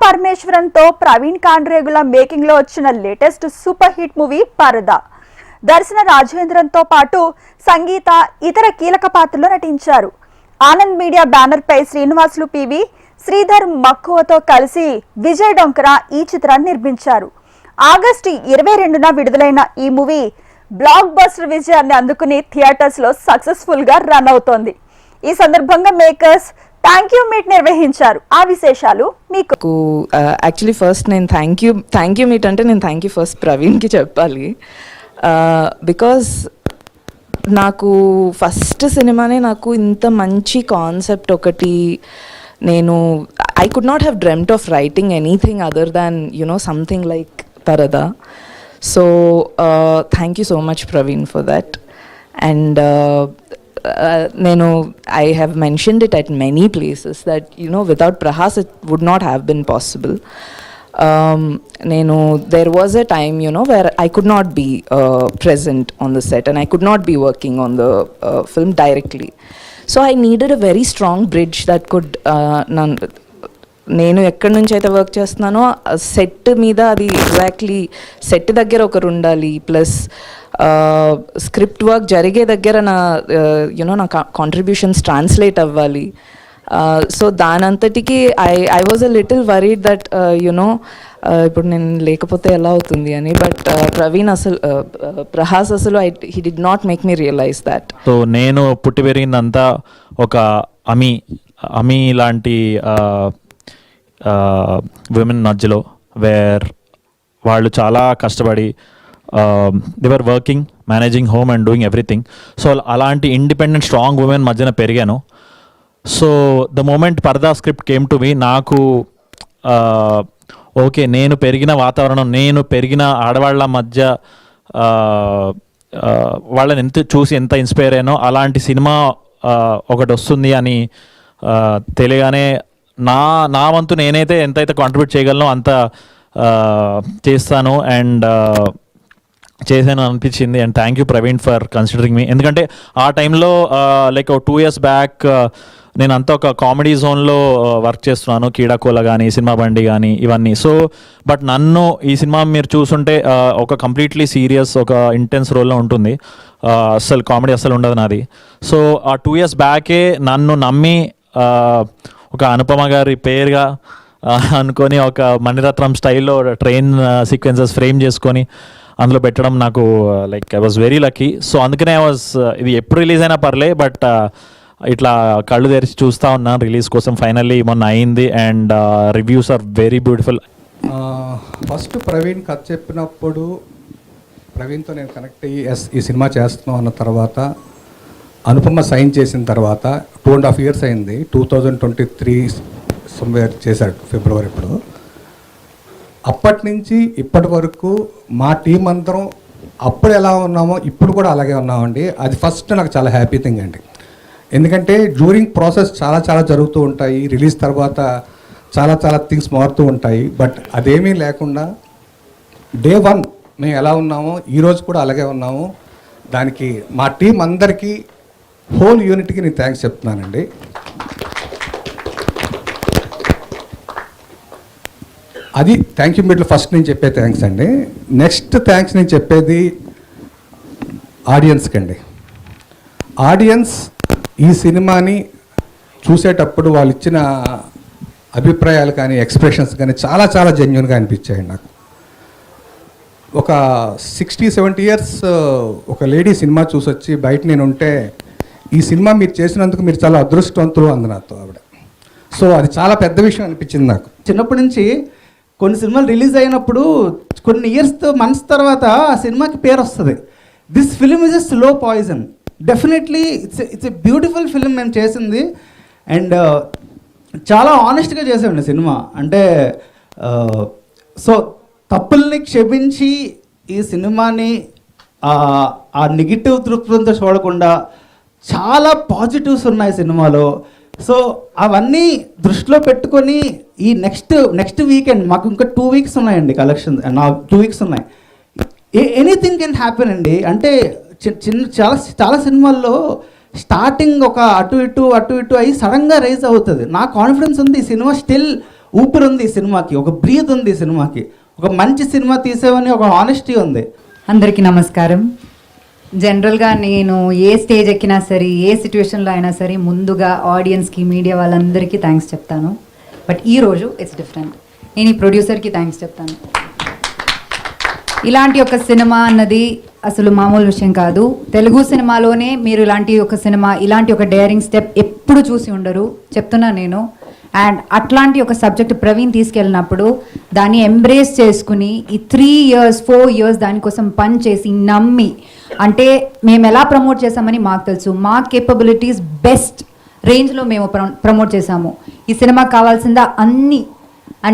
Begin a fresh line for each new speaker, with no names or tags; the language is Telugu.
పరమేశ్వరన్ తో ప్రవీణ్ కాండ్రేగుల మేకింగ్ లో వచ్చిన లేటెస్ట్ సూపర్ హిట్ మూవీ పరదా. దర్శన రాజేంద్రన్ తో పాటు సంగీత ఇతర కీలక పాత్రల్లో నటించారు. ఆనంద్ మీడియా బ్యానర్ పై శ్రీనివాసులు పివి, శ్రీధర్ మక్కువతో కలిసి విజయ్ డొంకరా ఈ చిత్రాన్ని నిర్మించారు. ఆగస్టు 22న విడుదలైన ఈ మూవీ బ్లాక్ బస్టర్ విజయాన్ని అందుకుని థియేటర్స్ లో సక్సెస్ఫుల్ గా రన్ అవుతోంది. ఈ సందర్భంగా మేకర్స్ థ్యాంక్ యూ మీట్ నిర్వహించారు. ఆ విశేషాలు మీకు.
యాక్చువల్లీ ఫస్ట్ నేను థ్యాంక్ యూ మీట్ అంటే నేను థ్యాంక్ యూ ఫస్ట్ ప్రవీణ్కి చెప్పాలి. బికాజ్ నాకు ఫస్ట్ సినిమానే నాకు ఇంత మంచి కాన్సెప్ట్ ఒకటి, నేను I could not have dreamt of writing anything other than something like Paradha. So thank you so much Praveen for that. And నేను I have mentioned it at many places that without Prahas it would not have been possible. There was a time where I could not be present on the set and I could not be working on the film directly. So I needed a very strong bridge that could నేను ఎక్కడి నుంచి అయితే వర్క్ చేస్తున్నానో సెట్ మీద అది ఎగ్జాక్ట్లీ సెట్ దగ్గర ఒకరు ఉండాలి, ప్లస్ స్క్రిప్ట్ వర్క్ జరిగే దగ్గర నా కాంట్రిబ్యూషన్స్ ట్రాన్స్లేట్ అవ్వాలి. సో దానంతటికి I was a little worried that ఇప్పుడు నేను లేకపోతే ఎలా అవుతుంది అని. బట్ ప్రవీణ్ ప్రహాస్ అసలు he did not make me realise that.
So నేను పుట్టి పెరిగిందంతా ఒక అమీ లాంటి విమెన్ మధ్యలో, వేర్ వాళ్ళు చాలా కష్టపడి they were working, managing home and doing everything. So అలాంటి ఇండిపెండెంట్ స్ట్రాంగ్ ఉమెన్ మధ్యన పెరిగాను. సో ద మూమెంట్ పరదా స్క్రిప్ట్ కేమ్ టు మీ, నాకు ఓకే నేను పెరిగిన వాతావరణం, నేను పెరిగిన ఆడవాళ్ళ మధ్య వాళ్ళని ఎంత ఇన్స్పైర్ అయ్యానో అలాంటి సినిమా ఒకటి వస్తుంది అని తెలియగానే నా వంతు నేనైతే ఎంతైతే కాంట్రిబ్యూట్ చేయగలను అంత చేస్తాను అండ్ చేశాను అనిపించింది. And thank you Praveen for considering మీ. ఎందుకంటే ఆ టైంలో లైక్ 2 years బ్యాక్ నేను అంతా ఒక కామెడీ జోన్లో వర్క్ చేస్తున్నాను, కీడాకోల కానీ సినిమా బండి కానీ ఇవన్నీ. సో బట్ నన్ను ఈ సినిమా మీరు చూసుంటే ఒక కంప్లీట్లీ సీరియస్, ఒక ఇంటెన్స్ రోల్లో ఉంటుంది, అస్సలు కామెడీ అస్సలు ఉండదు నాది. సో ఆ 2 years బ్యాకే నన్ను నమ్మి ఒక అనుపమ గారి పేరుగా అనుకొని ఒక మణిరత్నం స్టైల్లో ట్రైన్ సీక్వెన్సెస్ ఫ్రేమ్ చేసుకొని అందులో పెట్టడం నాకు like I was very lucky. So అందుకనే ఇది ఎప్పుడు రిలీజ్ అయినా పర్లే, బట్ ఇట్లా కళ్ళు తెరిచి చూస్తూ ఉన్నాను రిలీజ్ కోసం. ఫైనల్లీ మొన్న అయింది and reviews are very beautiful.
First Praveen కథ చెప్పినప్పుడు ప్రవీణ్తో నేను కనెక్ట్ అయ్యి ఈ సినిమా చేస్తున్నాం అన్న తర్వాత, అనుపమ సైన్ చేసిన తర్వాత 2.5 years అయింది. 2023 సమ్వేర్ చేశాడు, ఫిబ్రవరి. ఇప్పుడు అప్పటి నుంచి ఇప్పటి వరకు మా టీం అందరం అప్పుడు ఎలా ఉన్నామో ఇప్పుడు కూడా అలాగే ఉన్నామండి. అది ఫస్ట్ నాకు చాలా హ్యాపీ థింగ్ అండి. ఎందుకంటే డ్యూరింగ్ ప్రాసెస్ చాలా జరుగుతూ ఉంటాయి, రిలీజ్ తర్వాత చాలా థింగ్స్ మారుతూ ఉంటాయి. బట్ అదేమీ లేకుండా Day 1 మేము ఎలా ఉన్నామో ఈరోజు కూడా అలాగే ఉన్నాము. దానికి మా టీం అందరికీ, హోల్ యూనిట్కి నేను థ్యాంక్స్ చెప్తున్నానండి. అది థ్యాంక్ యూ మీట్లో ఫస్ట్ నేను చెప్పే థ్యాంక్స్ అండి. నెక్స్ట్ థ్యాంక్స్ నేను చెప్పేది ఆడియన్స్కి అండి. ఆడియన్స్ ఈ సినిమాని చూసేటప్పుడు వాళ్ళు ఇచ్చిన అభిప్రాయాలు కానీ ఎక్స్ప్రెషన్స్ కానీ చాలా జెన్యూన్గా అనిపించాయండి నాకు. ఒక 60-70 years ఒక లేడీ సినిమా చూసొచ్చి బయట నేను ఉంటే, ఈ సినిమా మీరు చేసినందుకు మీరు చాలా అదృష్టవంతులు అంది నాతో ఆవిడ. సో అది చాలా పెద్ద విషయం అనిపించింది నాకు.
చిన్నప్పటి నుంచి కొన్ని సినిమాలు రిలీజ్ అయినప్పుడు కొన్ని మంత్స్ తర్వాత ఆ సినిమాకి పేరు వస్తుంది. This film is a slow poison. Definitely it's a beautiful film మేము చేసింది. అండ్ చాలా ఆనెస్ట్గా చేసామండి సినిమా. అంటే సో తప్పుల్ని క్షమించి ఈ సినిమాని ఆ నెగిటివ్ దృక్పథంతో చూడకుండా చాలా పాజిటివ్స్ ఉన్నాయి సినిమాలో. సో అవన్నీ దృష్టిలో పెట్టుకొని ఈ నెక్స్ట్ వీకెండ్ మాకు ఇంకా 2 weeks ఉన్నాయండి కలెక్షన్, నాకు 2 weeks ఉన్నాయి. ఎనీథింగ్ కెన్ హ్యాపెన్ అండి. అంటే చాలా సినిమాల్లో స్టార్టింగ్ ఒక అటు ఇటు అయి సడన్గా రైజ్ అవుతుంది. నా కాన్ఫిడెన్స్ ఉంది ఈ సినిమా స్టిల్ ఊపిరి ఉంది ఈ సినిమాకి, ఒక బ్రీత్ ఉంది ఈ సినిమాకి, ఒక మంచి సినిమా తీసేవని ఒక ఆనెస్టీ ఉంది.
అందరికీ నమస్కారం. జనరల్గా నేను ఏ స్టేజ్ ఎక్కినా సరే, ఏ సిచ్యువేషన్లో అయినా సరే ముందుగా ఆడియన్స్కి, మీడియా వాళ్ళందరికీ థ్యాంక్స్ చెప్తాను. బట్ ఈరోజు ఇట్స్ డిఫరెంట్. నేను ఈ ప్రొడ్యూసర్కి థ్యాంక్స్ చెప్తాను. ఇలాంటి ఒక సినిమా అన్నది అసలు మామూలు విషయం కాదు. తెలుగు సినిమాలోనే మీరు ఇలాంటి ఒక సినిమా, ఇలాంటి ఒక డేరింగ్ స్టెప్ ఎప్పుడు చూసి ఉండరు, చెప్తున్నా నేను. అండ్ అట్లాంటి ఒక సబ్జెక్ట్ ప్రవీణ్ తీసుకెళ్ళినప్పుడు దాన్ని ఎంబ్రేస్ చేసుకుని ఈ 3 years 4 years దానికోసం పని చేసి నమ్మి, అంటే మేము ఎలా ప్రమోట్ చేసామని మాకు తెలుసు, మా కేపబిలిటీస్ బెస్ట్ రేంజ్లో మేము ప్రమోట్ చేసాము. ఈ సినిమాకి కావాల్సిందా అన్ని